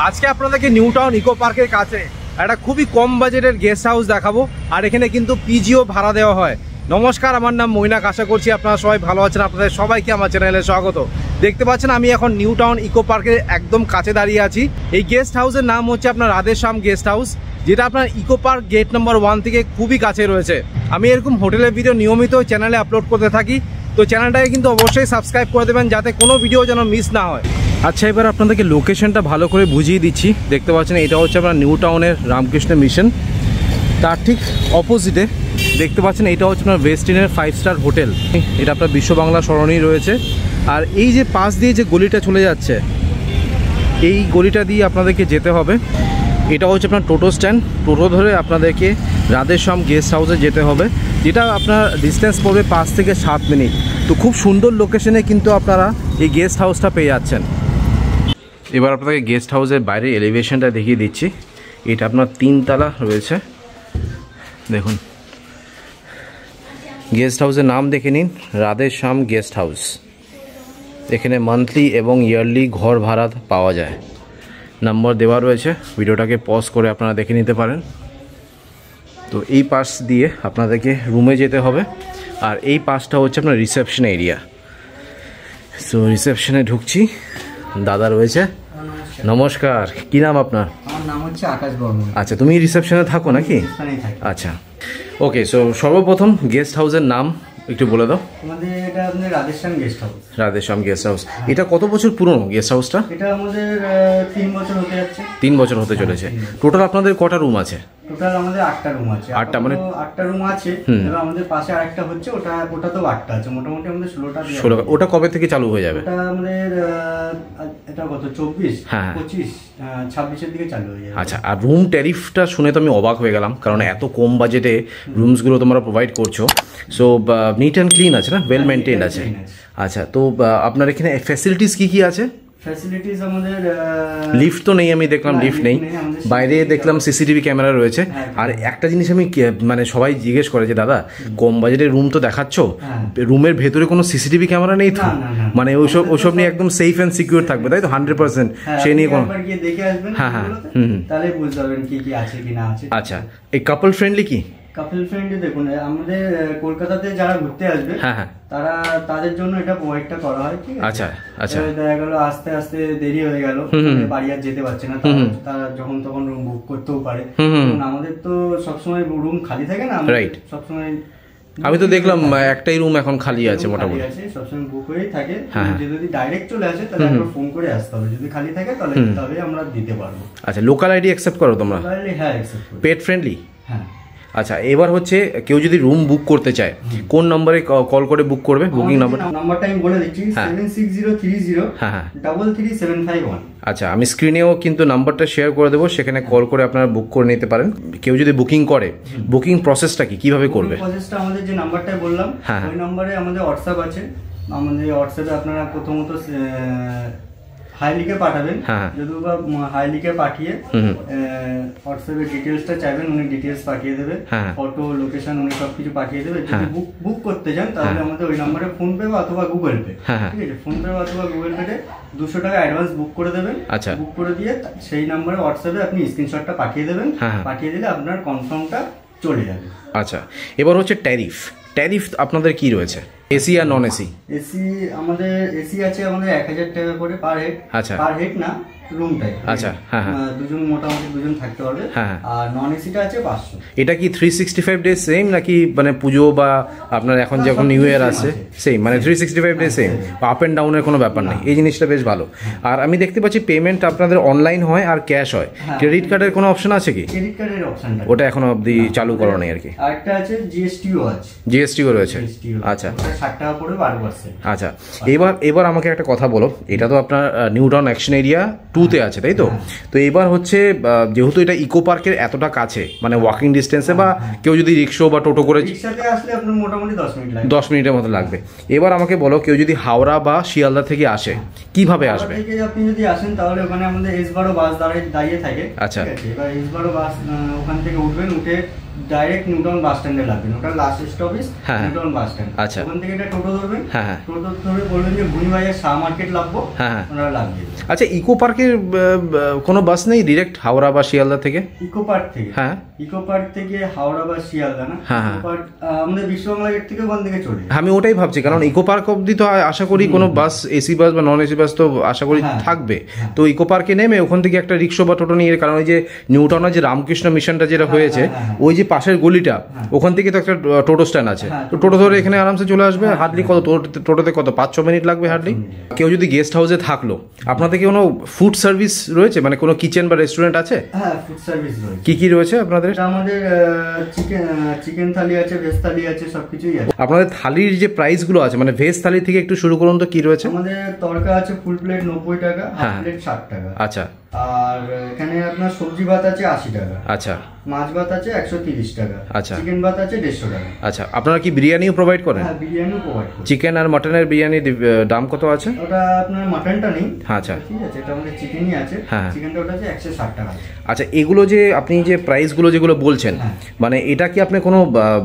আজকে আপনাদেরকে new town eco পার্কের কাছে একটা খুবই কম বাজেটের গেস্ট হাউস দেখাবো, আর এখানে কিন্তু পিজিও ভাড়া দেওয়া হয়। নমস্কার, আমার নাম মৈনাক, আশা করছি আপনারা সবাই ভালো আছেন। আপনাদের সবাইকে আমার চ্যানেলে স্বাগত। দেখতে পাচ্ছেন আমি এখন নিউ টাউন ইকো পার্কের একদম কাছে দাঁড়িয়ে আছি। এই গেস্ট হাউসের নাম হচ্ছে আপনার রাধেশ্যাম গেস্ট হাউস, যেটা আপনার ইকো পার্ক গেট নম্বর 1 থেকে খুবই কাছে রয়েছে। আমি এরকম হোটেলের ভিডিও নিয়মিত চ্যানেলে আপলোড করতে থাকি, তো চ্যানেলটাকে কিন্তু অবশ্যই সাবস্ক্রাইব করে দেবেন যাতে কোনো ভিডিও যেন মিস না হয়। আচ্ছা, এবার আপনাদেরকে লোকেশনটা ভালো করে বুঝিয়ে দিচ্ছি। দেখতে পাচ্ছেন এটা হচ্ছে আপনার নিউ টাউনের রামকৃষ্ণ মিশন, তার ঠিক অপোজিটে দেখতে পাচ্ছেন এটা হচ্ছে আপনার ওয়েস্টিনের 5 স্টার হোটেল। এটা আপনার বিশ্ব বাংলা সরণি রয়েছে। আর এই যে পাশ দিয়ে যে গলিটা চলে যাচ্ছে, এই গলিটা দিয়ে আপনাদেরকে যেতে হবে। এটা হচ্ছে আপনার টোটো স্ট্যান্ড। টোটো ধরে আপনাদেরকে রাধেশ্যাম গেস্ট হাউসে যেতে হবে, যেটা আপনার ডিস্টেন্স পড়বে 5 থেকে 7 মিনিট। তো খুব সুন্দর লোকেশনে কিন্তু আপনারা এই গেস্ট হাউসটা পেয়ে যাচ্ছেন। এবার আপনাকে গেস্ট হাউসের বাইরে এলিভেশনটা দেখিয়ে দিচ্ছি। এটা আপনার 3 তলা রয়েছে। দেখুন, গেস্ট হাউসের নাম দেখে নিন, রাধেশ্যাম গেস্ট হাউস। এখানে মান্থলি এবং ইয়ারলি ঘর ভাড়া পাওয়া যায়। নাম্বার দেওয়া রয়েছে, ভিডিওটাকে পজ করে আপনারা দেখে নিতে পারেন। তো এই পাশ দিয়ে আপনাদেরকে রুমে যেতে হবে, আর এই পাশটা হচ্ছে আপনার রিসেপশন এরিয়া। সো রিসেপশনে ঢুকছি, দাদা রয়েছে। নমস্কার, কি নাম আপনার? আমার নাম হচ্ছে আকাশ বর্মন। আচ্ছা, তুমি রিসেপশনে থাকো নাকি? আচ্ছা, ওকে। সো সর্বপ্রথম গেস্ট হাউসের নাম একটু বলে দাও। আমাদের এটা আপনাদের Radheshyam guest house. Radheshyam guest house. এটা কত বছর পুরনো গেস্ট হাউসটা? এটা আমাদের 3 বছর হতে যাচ্ছে। 3 বছর হতে চলেছে। টোটাল আপনাদের কটা রুম আছে? টোটাল আমাদের 8টা রুম আছে। 8টা মানে 8টা রুম আছে। এবার আমাদের পাশে আরেকটা হচ্ছে, ওটা তো 8টা আছে। মোটামুটি আমাদের 16টা। 16। ওটা কবে থেকে চালু হয়ে যাবে? ওটা আমাদের এটা কত 24, হ্যাঁ 25, 26-এর দিকে চালু হয়ে যাবে। আচ্ছা, আর রুম ট্যারিফটা শুনে তো আমি অবাক হয়ে গেলাম, কারণ এত কম বাজেটে রুমসগুলো তোমরা প্রোভাইড করছো। সো নিট অ্যান্ড ক্লিন আছে না, ওয়েল মেনটেন্ড আছে? আচ্ছা, তো আপনার এখানে ফ্যাসিলিটিস কি কি আছে? ফ্যাসিলিটিস আমাদের লিফট তো নেই, আমি দেখলাম লিফট নেই। বাইরে দেখলাম সিসিটিভি ক্যামেরা রয়েছে। আর একটা জিনিস আমি মানে সবাই জিজ্ঞেস করে যে দাদা কম বাজেটের রুম তো দেখাচ্ছ, রুমের ভেতরে কোনো সিসিটিভি ক্যামেরা নেই তো? মানে ওইসব নিয়ে একদম সেফ অ্যান্ড সিকিউর থাকবে, তাই তো? 100% সেই নিয়ে কোনো? হ্যাঁ হ্যাঁ, তাহলে বুঝতে পারবেন কি কি আছে কি না আছে। আচ্ছা, এই কাপল ফ্রেন্ডলি কি? কাপল ফ্রেন্ডলি দেখুন, আমাদের কলকাতাতে যারা ঘুরতে আসবে তাদের জন্য এটা প্রোভাইডটা করা হয়, ঠিক আছে? আচ্ছা আচ্ছা। দেখা গেল আস্তে আস্তে দেরি হয়ে গেল, বাড়ি আর যেতে পারছে না, তারা যখন তখন রুম বুক করতেও পারে। আমাদের তো সবসময় রুম খালি থাকে না, সবসময়। আমি তো দেখলাম একটাই রুম এখন খালি আছে, মোটামুটি সবসময় বুক হয়েই থাকে। যদি ডাইরেক্ট চলে আসে তাহলে একবার ফোন করে আসতে হবে, যদি খালি থাকে তাহলে তবে আমরা দিতে পারবো। আচ্ছা, লোকাল আইডি অ্যাকসেপ্ট করো তোমরা? হ্যাঁ, অ্যাকসেপ্ট করি। Pet friendly? হ্যাঁ। আচ্ছা, এবার হচ্ছে কেউ যদি রুম বুক করতে চায় কোন নম্বরে কল করে বুক করবে? বুকিং নাম্বারটা আমি বলে দিচ্ছি, 7603033751। আচ্ছা, আমি স্ক্রিনেও কিন্তু নাম্বারটা শেয়ার করে দেবো, সেখানে কল করে আপনারা বুক করে নিতে পারেন। কেউ যদি বুকিং করে, বুকিং প্রসেসটা কিভাবে করবে? প্রসেসটা আমাদের যে নাম্বারটা বললাম ওই নম্বরে আমাদের হোয়াটসঅ্যাপ আছে। আমাদের হোয়াটসঅ্যাপে আপনারা প্রথমত হাই লিখে পাঠাবেন। যদি হাই লিখে পাঠিয়ে হোয়াটসঅ্যাপে ডিটেলসটা চাইবেন, উনি ডিটেলস পাঠিয়ে দেবে, ফটো, লোকেশন উনি সবকিছু পাঠিয়ে দেবে। যদি বুক করতে চান তাহলে আমাদের ওই নম্বরে ফোন পে অথবা গুগল পে, ঠিক আছে? ফোন পে অথবা গুগল পে 200 টাকা অ্যাডভান্স বুক করে দেবেন। আচ্ছা, বুক করে দিয়ে সেই নম্বরে হোয়াটসঅ্যাপে আপনি স্ক্রিনশটটা পাঠিয়ে দেবেন। পাঠিয়ে দিলে আপনার কনফার্মটা চলে যাবে। আচ্ছা, এবার হচ্ছে ট্যারিফ আপনাদের কি রয়েছে? এসি আর নন এসি? এসি আমাদের এসি আছে আমাদের 1000 টাকা করে পার হেড। আচ্ছা, পার হেড না, রুমটাই। আচ্ছা, হ্যাঁ হ্যাঁ, দুজন মোটামুটি দুজন থাকতে পারবে। আর নন এসিটা আছে 500। এটা কি 365 ডেজ সেম নাকি মানে পুজো বা আপনার এখন যখন নিউ ইয়ার আসছে সেম, মানে 365 ডেজ সেম, আপ এন্ড ডাউনের কোনো ব্যাপার নেই? এই জিনিসটা বেশ ভালো। আর আমি দেখতে পাচ্ছি পেমেন্ট আপনাদের অনলাইন হয় আর ক্যাশ হয়। ক্রেডিট কার্ডের কোনো অপশন আছে কি? ক্রেডিট কার্ডের অপশনটা ওটা এখনো অবধি চালু করা নেই আর কি। আরেকটা আছে জিএসটিও আছে। জিএসটিও রয়েছে? আচ্ছা, 60 টাকা করে 12%। আচ্ছা, এবার আমাকে একটা কথা বলো, এটা তো আপনার নিউ টাউন অ্যাকশন এরিয়া 2-তে আছে, তাই তো? তো এবার হচ্ছে যেহেতু এটা ইকো পার্কের এতটা কাছে, মানে ওয়াকিং ডিস্টেন্সে, বা কেউ যদি রিক্সা বা টোটো করে রিক্সাতে আসলে আপনার মোটামুটি 10 মিনিট লাগবে। 10 মিনিটের মতো লাগবে। এবার আমাকে বলো, কেউ যদি হাওড়া বা শিয়ালদা থেকে আসে কিভাবে আসবে? আপনি যদি আসেন তাহলে ওখানে আমাদের S12 বাস দাঁড়িয়ে থাকে। আচ্ছা, এবার S12 বাস ওখান থেকে উঠবেন, উঠে ডাইরেক্ট নিউটাউন বাস স্ট্যান্ডে লাগবেন, ওটা last stoppage Newtown bus stand. আচ্ছা, ওখান থেকে একটা টোটো ধরবেন, টোটো ধরে বলবেন যে ভুঁইবাজার শাহ মার্কেট লাগবো, ওনারা লাগবে। আচ্ছা, ইকো পার্কের কোনো বাস নেই ডিরেক্ট হাওড়া বা শিয়ালদা থেকে? ইকো পার্ক থেকে? হ্যাঁ, ইকো পার্ক থেকে হাওড়া বা শিয়ালদা না, ইকো পার্ক আমাদের বিশ্ববাংলা গেট থেকে ওখান থেকে চলে। আমি ওটাই ভাবছি, কারণ ইকো পার্ক অবধি তো আশা করি কোনো বাস, এসি বাস বা নন এসি বাস তো আশা করি থাকবে। তো ইকো পার্কে নেমে ওখান থেকে একটা রিক্সা বা টোটো নিয়ে, কারণ ওই যে নিউটাউনের যে রামকৃষ্ণ মিশনটা যেটা হয়েছে ওই যে পাশের গলিটা, ওখান থেকে তো একটা টোটো স্ট্যান্ড আছে, তো টোটো ধরে এখানে আরামসে চলে আসবে। হার্ডলি কত টোটোতে কত 5-6 মিনিট লাগবে হার্ডলি। কেউ যদি গেস্ট হাউসে থাকলো, আপনাদের কি কোনো ফুড সার্ভিস রয়েছে, মানে কোনো কিচেন বা রেস্টুরেন্ট আছে? হ্যাঁ, ফুড সার্ভিস রয়েছে। কি কি রয়েছে আপনাদের? আমাদের চিকেন থালি আছে, ভেজ থালি আছে, সবকিছুই আছে। আপনাদের থালির যে প্রাইস গুলো আছে, মানে ভেজ থালি থেকে একটু শুরু করুন তো, কি রয়েছে? আমাদের তড়কা আছে ফুল প্লেট 90 টাকা, হাফ প্লেট 60 টাকা। আচ্ছা, আর এখানে আপনার সবজি ভাত আছে 80 টাকা। আচ্ছা, মাছ ভাত আছে 130 টাকা। আচ্ছা, চিকেন ভাত আছে 150 টাকা। আচ্ছা, আপনারা কি বিরিয়ানিও প্রোভাইড করেন? হ্যাঁ, বিরিয়ানিও প্রোভাইড করি। চিকেন আর মটনের বিরিয়ানি দাম কত আছে? ওটা আপনার মটনটা নেই। আচ্ছা, ঠিক আছে, এটা আমাদের চিকেনই আছে। চিকেনটা ওটা আছে 160 টাকা। আচ্ছা, এগুলো যে আপনি যে প্রাইসগুলো যেগুলো বলছেন, মানে এটা কি আপনি কোনো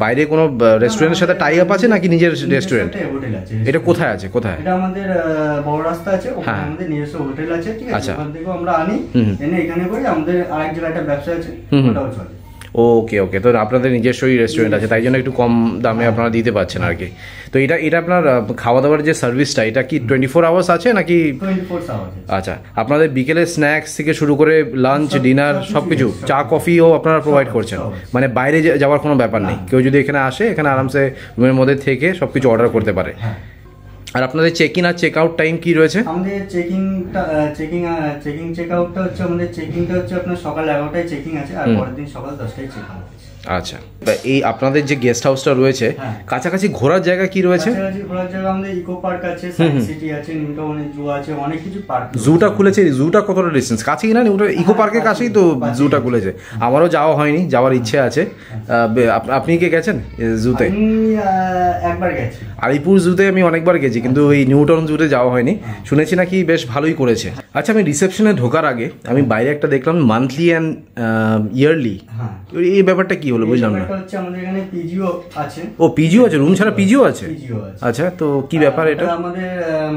বাইরে কোনো রেস্টুরেন্টের সাথে টাই আপ আছে নাকি নিজের রেস্টুরেন্ট? হোটেল আছে। এটা কোথায় আছে? কোথায়? এটা আমাদের বড় রাস্তা আছে, ওখানে আমাদের নিজস্ব হোটেল আছে। ঠিক আছে, ওখান থেকে আমরা আনি, এনে এখানে করি। আমাদের আরেক জায়গায় একটা ব্যবসা আছে, ওটাও চলে। ওকে ওকে, তো আপনাদের নিজস্বই রেস্টুরেন্ট আছে, তাই জন্য একটু কম দামে আপনারা দিতে পারছেন আর কি। তো এটা আপনার খাওয়া দাওয়ার যে সার্ভিসটা, এটা কি 24 আওয়ার্স আছে নাকি? 24 আওয়ার্স। আচ্ছা, আপনাদের বিকেলে স্ন্যাক্স থেকে শুরু করে লাঞ্চ, ডিনার সবকিছু, চা কফিও আপনারা প্রোভাইড করছেন, মানে বাইরে যাওয়ার কোনো ব্যাপার নেই। কেউ যদি এখানে আসে, এখানে আরামসে রুমের মধ্যে থেকে সবকিছু অর্ডার করতে পারে। আর আপনাদের চেক ইন আর চেক আউট টাইম কি রয়েছে? আমাদের চেকিং চেক আউটটা হচ্ছে, আমাদের চেকিংটা হচ্ছে আপনার সকাল 11টায় চেকিং আছে, আর পরের দিন সকাল 10টায় চেক আউট আছে। আচ্ছা, এই আপনাদের যে গেস্ট হাউসটা রয়েছে, কাছাকাছি ঘোরার জায়গা কি রয়েছে? কাছাকাছি ঘোরার জায়গা আমাদের ইকো পার্ক আছে, সায়েন্স সিটি আছে, নিউটাউনে জু আছে, অনেক কিছু পার্ক। জুটা খুলেছে, জুটা কতটা ডিস্টেন্স? কাছেই না? ইকো পার্কের কাছেই তো জুটা খুলেছে। আমারও যাওয়া হয়নি, যাওয়ার ইচ্ছে আছে। আপনি কি গেছেন জুতে? একবার গেছি। আলিপুর জুতে আমি অনেকবার গেছি, কিন্তু ওই নিউটাউন জুতে যাওয়া হয়নি। শুনেছি নাকি বেশ ভালোই করেছে। আচ্ছা, আমি রিসেপশনে ঢোকার আগে আমি বাইরে একটা দেখলাম মান্থলি অ্যান্ড ইয়ারলি, এই ব্যাপারটা কি হলো বুঝলাম না। হচ্ছে আমাদের এখানে পিজিও আছে। ও, পিজিও আছে? রুম ছাড়া পিজিও আছে? আচ্ছা, তো কি ব্যাপার এটা? আমাদের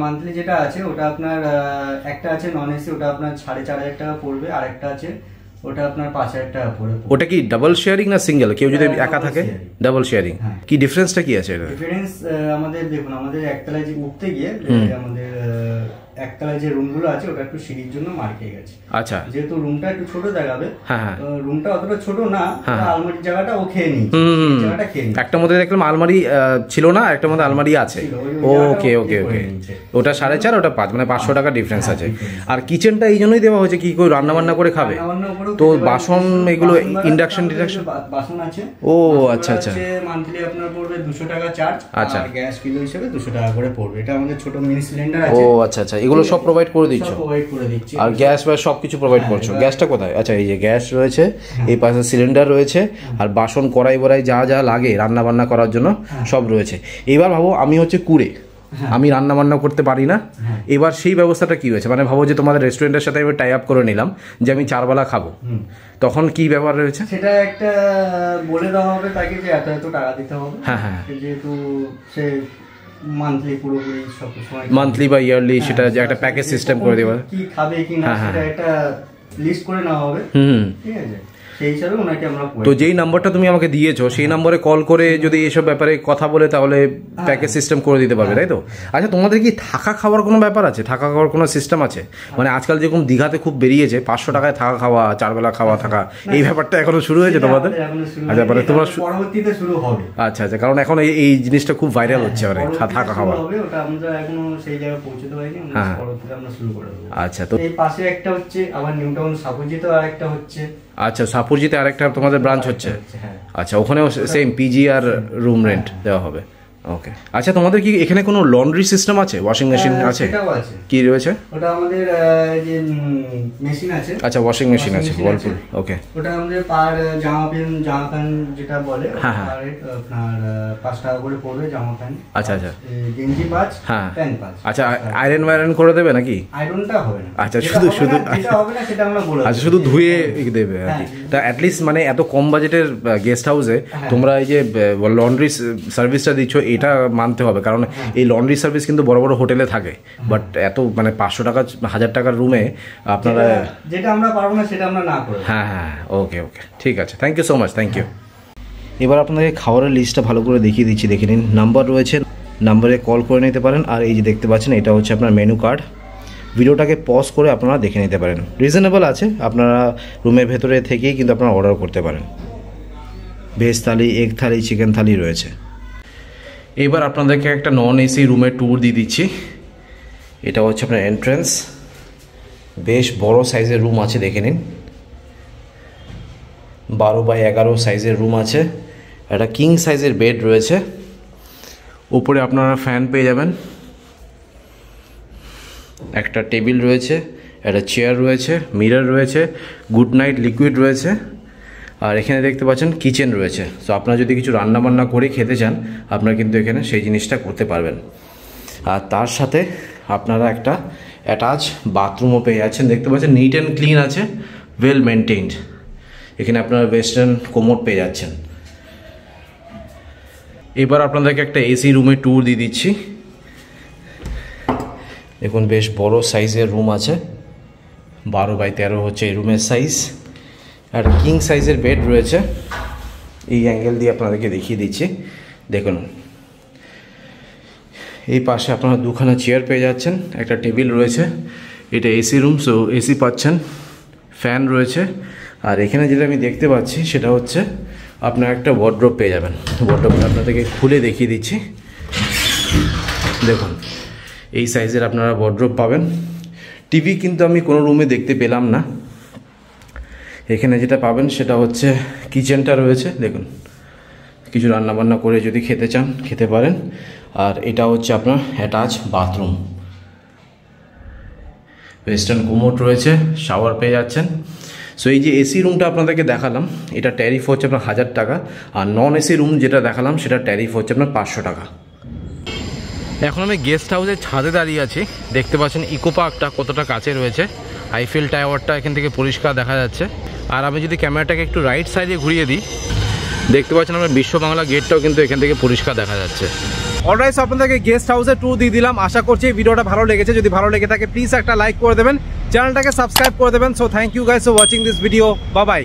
মান্থলি যেটা আছে ওটা আপনার একটা আছে নন এসি, ওটা আপনার 4,500 টাকা পড়বে, আর একটা আছে ওটা আপনার 5,000 টাকা পড়বে। ওটা কি ডাবল শেয়ারিং না সিঙ্গেল? কেউ যদি একা থাকে? Double sharing. কি ডিফারেন্সটা কি আছে? ডিফারেন্স আমাদের দেখুন, আমাদের একতলায় যে উঠতে গিয়ে আমাদের একতলায় যে রুমগুলো আছে ওটা একটু সিঁড়ির জন্য মার্কে গেছে। আচ্ছা, যেহেতু রুমটা একটু ছোট দেখাবে, রুমটা অতটা ছোট না, আলমারির জায়গাটা ও খেয়ে নি, জায়গাটা খেয়ে নি। একটার মধ্যে দেখলাম আলমারি ছিল না, একটার মধ্যে আলমারি আছে। ওকে ওকে ওকে, ওটা 4.5 ওটা 5, মানে 500 টাকা ডিফারেন্স আছে। আর কিচেনটা এই জন্যই দেওয়া হয়েছে কি কেউ রান্না বান্না করে খাবে, তো বাসন এগুলো ইন্ডাকশন বাসন আছে। ও আচ্ছা আচ্ছা, মান্থলি আপনার পড়বে 200 টাকা চার্জ। আচ্ছা, আর গ্যাস কিলো হিসেবে 200 টাকা করে পড়বে। এটা আমাদের ছোট মিনি সিলিন্ডার আছে। ও আচ্ছা আচ্ছা, এগুলো সব প্রোভাইড করে দিচ্ছ? প্রোভাইড করে দিচ্ছি। আর গ্যাস বা সবকিছু প্রোভাইড করছো? গ্যাসটা কোথায়? আচ্ছা, এই যে গ্যাস রয়েছে, এই পাশে সিলিন্ডার রয়েছে, আর বাসন কড়াই বড়াই যা যা লাগে রান্না বান্না করার জন্য সব রয়েছে। এবার ভাবো আমি হচ্ছে কুড়ে, আমি রান্না বান্না করতে পারি না, এবার সেই ব্যবস্থাটা কি হয়েছে? মানে ভাবো যে তোমাদের রেস্টুরেন্টের সাথে আমি টাই আপ করে নিলাম যে আমি 4 বেলা খাবো, তখন কি ব্যাপার রয়েছে? সেটা একটা বলে দেওয়া হবে তাকে যে এত এত টাকা দিতে হবে। হ্যাঁ, যেহেতু সে মান্থলি পুরোপুরি সব সময়, মান্থলি বা ইয়ারলি, সেটা যে একটা প্যাকেজ সিস্টেম করে দেওয়া, কি খাবে কি না সেটা একটা লিস্ট করে নেওয়া হবে। ঠিক আছে, সেই হিসাবে ওনাকে আমরা, তো যেই নাম্বারটা তুমি আমাকে দিয়েছো সেই নম্বরে কল করে যদি এসব ব্যাপারে কথা বলে তাহলে প্যাকেজ সিস্টেম করে দিতে পারবে, তাই তো? আচ্ছা, তোমাদের কি থাকা খাওয়ার কোনো ব্যাপার আছে? থাকা খাওয়ার কোনো সিস্টেম আছে? মানে আজকাল যেরকম দীঘাতে খুব বেরিয়েছে 500 টাকায় থাকা খাওয়া, 4 বেলা খাওয়া থাকা, এই ব্যাপারটা এখনো শুরু হয়েছে তোমাদের? আচ্ছা, মানে তোমরা পরবর্তীতে শুরু হবে। আচ্ছা আচ্ছা, কারণ এখন এই জিনিসটা খুব ভাইরাল হচ্ছে, মানে থাকা খাওয়া। ওটা আমরা এখনো সেই জায়গায় পৌঁছতে পারিনি, পরবর্তীতে আমরা শুরু করে দেব। আচ্ছা, তো এই পাশে একটা হচ্ছে আবার নিউটাউন সাপুজিতে আর একটা হচ্ছে। আচ্ছা, সাপুরজিতে আরেকটা তোমাদের ব্রাঞ্চ হচ্ছে? আচ্ছা, ওখানেও সেম পিজি আর রুম রেন্ট দেওয়া হবে? ওকে, আচ্ছা তোমাদের কি এখানে কোনো লন্ড্রি সিস্টেম আছে, ওয়াশিং মেশিন আছে? কি রয়েছে? ওটা আমাদের যে মেশিন আছে। আচ্ছা, ওয়াশিং মেশিন আছে, ওয়ালপুল। ওকে, ওটা আমাদের পার জামা প্যান্ট যেটা বলে, আপনার 5 টাকা করে পড়বে জামা প্যান্ট। আচ্ছা আচ্ছা, গেঞ্জি 5, প্যান্ট 5। আচ্ছা, আয়রন করে দেবে নাকি? আয়রনটা হবে না। আচ্ছা, শুধু যেটা হবে না সেটা আমরা বলে দেব। আচ্ছা, শুধু ধুয়ে দেবে আর কি। তা অ্যাটলিস্ট মানে এত কম বাজেটের গেস্ট হাউসে তোমরা এই যে লন্ড্রি সার্ভিসটা দিচ্ছ, এটা মানতে হবে, কারণ এই লন্ড্রি সার্ভিস কিন্তু বড় বড় হোটেলে থাকে, বাট এত মানে 500 টাকা 1000 টাকার রুমে আপনারা, যেটা আমরা পারবো না সেটা আমরা না করব। হ্যাঁ হ্যাঁ, ওকে ওকে, ঠিক আছে, thank you so much, thank you. এবার আপনাদেরকে খাবারের লিস্টটা ভালো করে দেখিয়ে দিচ্ছি, দেখে নিন। নাম্বার রয়েছে, নাম্বারে কল করে নিতে পারেন। আর এই যে দেখতে পাচ্ছেন, এটা হচ্ছে আপনার মেনু কার্ড। ভিডিওটাকে পজ করে আপনারা দেখে নিতে পারেন, রিজনেবল আছে। আপনারা রুমের ভেতরে থেকেই কিন্তু আপনারা অর্ডার করতে পারেন। ভেজ থালি, এগ থালি, চিকেন থালি রয়েছে। এবার আপনাদেরকে একটা নন এসি রুমের ট্যুর দিয়ে দিচ্ছি। এটা হচ্ছে আপনার এন্ট্রেন্স, বেশ বড় সাইজের রুম আছে, দেখে নিন। 12x11 সাইজের রুম আছে। একটা কিং সাইজের বেড রয়েছে। উপরে আপনারা ফ্যান পেয়ে যাবেন, একটা টেবিল রয়েছে, একটা চেয়ার রয়েছে, মিরর রয়েছে, গুড নাইট লিকুইড রয়েছে। আর এখানে দেখতে পাচ্ছেন কিচেন রয়েছে। সো আপনারা যদি কিছু রান্নাবান্না করে খেতে চান, আপনারা কিন্তু এখানে সেই জিনিসটা করতে পারবেন। আর তার সাথে আপনারা একটা অ্যাটাচ বাথরুমও পেয়ে যাচ্ছেন। দেখতে পাচ্ছেন নিট অ্যান্ড ক্লিন আছে, ওয়েল মেনটেইনড। এখানে আপনারা ওয়েস্টার্ন কোমোড পেয়ে যাচ্ছেন। এবার আপনাদেরকে একটা এসি রুমের ট্যুর দিয়ে দিচ্ছি। দেখুন, বেশ বড় সাইজের রুম আছে, 12x13 হচ্ছে এই রুমের সাইজ। আর কিং সাইজের বেড রয়েছে। এই অ্যাঙ্গেল দিয়ে আপনাদেরকে দেখিয়ে দিচ্ছি, দেখুন। এই পাশে আপনারা দুখানা চেয়ার পেয়ে যাচ্ছেন, একটা টেবিল রয়েছে। এটা এসি রুম, সো এসি পাচ্ছেন, ফ্যান রয়েছে। আর এখানে যেটা আমি দেখতে পাচ্ছি সেটা হচ্ছে আপনার একটা ওয়ার্ড্রোব পেয়ে যাবেন। ওয়ার্ড্রোবটা আপনাদেরকে খুলে দেখিয়ে দিচ্ছি, দেখুন। এই সাইজের আপনারা ওয়ার্ড্রোব পাবেন। টিভি কিন্তু আমি কোনো রুমে দেখতে পেলাম না। এখানে যেটা পাবেন সেটা হচ্ছে কিচেনটা রয়েছে, দেখুন। কিছু রান্নাবান্না করে যদি খেতে চান খেতে পারেন। আর এটা হচ্ছে আপনার অ্যাটাচ বাথরুম, ওয়েস্টার্ন কোমোড রয়েছে, শাওয়ার পেয়ে যাচ্ছেন। সো এই যে এসি রুমটা আপনাদেরকে দেখালাম, এটা ট্যারিফ হচ্ছে আপনার 1000 টাকা। আর নন এসি রুম যেটা দেখালাম সেটা ট্যারিফ হচ্ছে আপনার 500 টাকা। এখন আমি গেস্ট হাউসের ছাদে দাঁড়িয়ে আছি। দেখতে পাচ্ছেন ইকো পার্কটা কতটা কাছে রয়েছে। আইফেল টাওয়ারটা এখান থেকে পরিষ্কার দেখা যাচ্ছে। আর আমি যদি ক্যামেরাটাকে একটু রাইট সাইডে ঘুরিয়ে দিই, দেখতে পাচ্ছেন আমরা বিশ্ব বাংলা গেটটাও কিন্তু এখান থেকে পরিষ্কার দেখা যাচ্ছে। অলরাইট, আপনাদেরকে গেস্ট হাউসের ট্যুর দিয়ে দিলাম। আশা করছি এই ভিডিওটা ভালো লেগেছে। যদি ভালো লেগে থাকে প্লিজ একটা লাইক করে দেবেন, চ্যানেলটাকে সাবস্ক্রাইব করে দেবেন। So thank you guys for watching this video. Bye by.